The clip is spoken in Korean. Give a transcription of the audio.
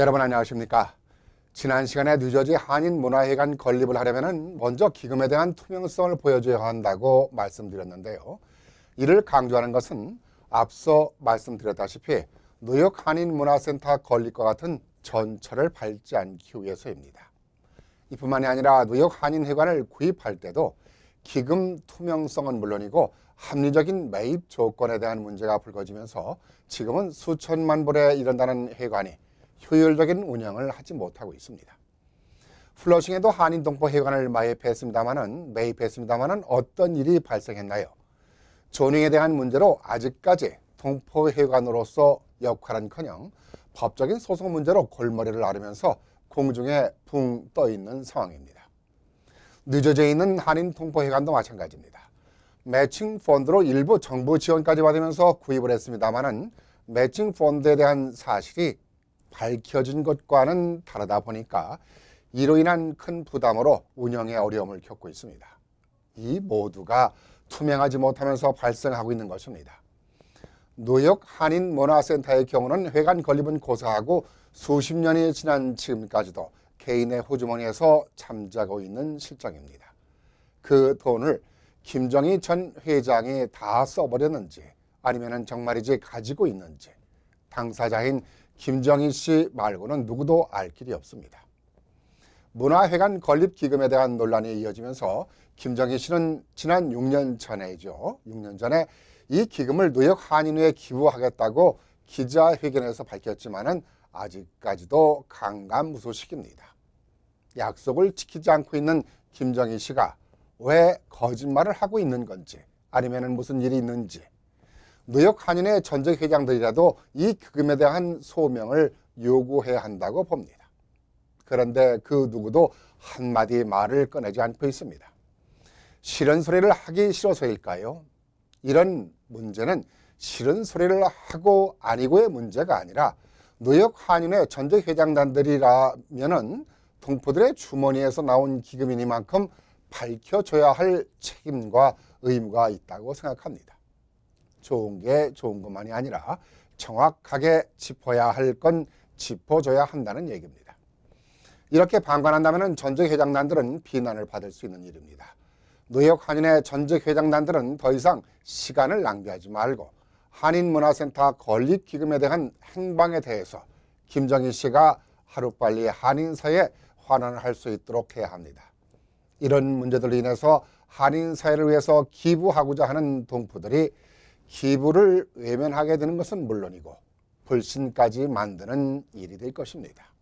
여러분 안녕하십니까? 지난 시간에 뉴저지 한인문화회관 건립을 하려면 먼저 기금에 대한 투명성을 보여줘야 한다고 말씀드렸는데요. 이를 강조하는 것은 앞서 말씀드렸다시피 뉴욕 한인문화센터 건립과 같은 전철을 밟지 않기 위해서입니다. 이뿐만이 아니라 뉴욕 한인회관을 구입할 때도 기금 투명성은 물론이고 합리적인 매입 조건에 대한 문제가 불거지면서 지금은 수천만 불에 이른다는 회관이 효율적인 운영을 하지 못하고 있습니다. 플러싱에도 한인동포회관을 매입했습니다마는 어떤 일이 발생했나요? 존윙에 대한 문제로 아직까지 동포회관으로서 역할은커녕 법적인 소송 문제로 골머리를 앓으면서 공중에 붕 떠있는 상황입니다. 뉴저지에 있는 한인동포회관도 마찬가지입니다. 매칭 펀드로 일부 정부 지원까지 받으면서 구입을 했습니다마는 매칭 펀드에 대한 사실이 밝혀진 것과는 다르다 보니까 이로 인한 큰 부담으로 운영에 어려움을 겪고 있습니다. 이 모두가 투명하지 못하면서 발생하고 있는 것입니다. 뉴욕 한인문화센터의 경우는 회관 건립은 고사하고 수십 년이 지난 지금까지도 개인의 호주머니에서 잠자고 있는 실정입니다. 그 돈을 김정희 전 회장이 다 써버렸는지 아니면 정말이지 가지고 있는지 당사자인 김정희 씨 말고는 누구도 알 길이 없습니다. 문화회관 건립 기금에 대한 논란이 이어지면서 김정희 씨는 지난 6년 전에 이 기금을 뉴욕 한인회에 기부하겠다고 기자회견에서 밝혔지만은 아직까지도 강감무소식입니다. 약속을 지키지 않고 있는 김정희 씨가 왜 거짓말을 하고 있는 건지 아니면 무슨 일이 있는지 뉴욕 한인회 전직 회장들이라도 이 기금에 대한 소명을 요구해야 한다고 봅니다. 그런데 그 누구도 한마디 말을 꺼내지 않고 있습니다. 싫은 소리를 하기 싫어서일까요? 이런 문제는 싫은 소리를 하고 아니고의 문제가 아니라 뉴욕 한인회 전직 회장단들이라면은 동포들의 주머니에서 나온 기금이니만큼 밝혀줘야 할 책임과 의무가 있다고 생각합니다. 좋은 게 좋은 것만이 아니라 정확하게 짚어야 할 건 짚어줘야 한다는 얘기입니다. 이렇게 방관한다면 전직 회장단들은 비난을 받을 수 있는 일입니다. 뉴욕 한인회 전직 회장단들은 더 이상 시간을 낭비하지 말고 한인문화센터 건립 기금에 대한 행방에 대해서 김정희 씨가 하루빨리 한인사회에 환원을 할 수 있도록 해야 합니다. 이런 문제들로 인해서 한인사회를 위해서 기부하고자 하는 동포들이 기부를 외면하게 되는 것은 물론이고 불신까지 만드는 일이 될 것입니다.